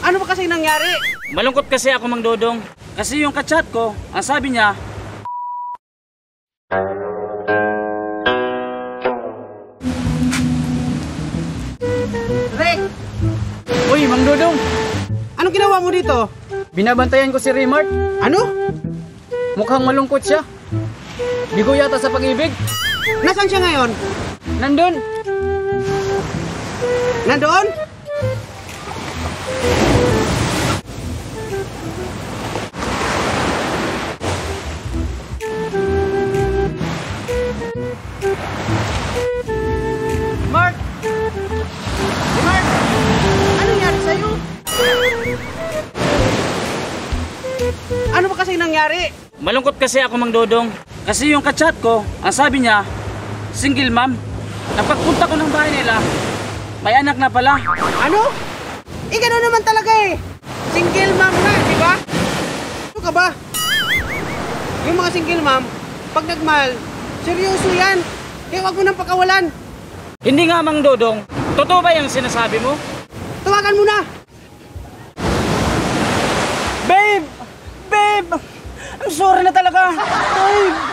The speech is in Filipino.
Ano ba kasi nangyari? Malungkot kasi ako, Mang Dodong. Kasi yung kachat ko, ang sabi niya, Rick! "Uy, Mang Dodong, Anong ginawa mo dito? binabantayan ko si Remart. Ano? Mukhang malungkot siya. Bigo yata sa pag-ibig. Nasaan siya ngayon? Nandun. Nandoon? Mark! Mark! Ano nangyari sa'yo? Ano ba kasi nangyari? Malungkot kasi ako, Mang Dodong. Kasi yung kachat ko, ang sabi niya, single mom. Napagpunta ko ng bahay nila, may anak na pala. Ano? Gano'n naman talaga eh. Single mom na, di ba? Ano ka ba? Yung mga single mom, pag nagmahal, seryoso yan. Kaya wag mo nang pakawalan. Hindi nga, Mang Dodong. Totoo ba yung sinasabi mo? Tawagan mo na. Babe! Babe! I'm sorry na talaga. Babe!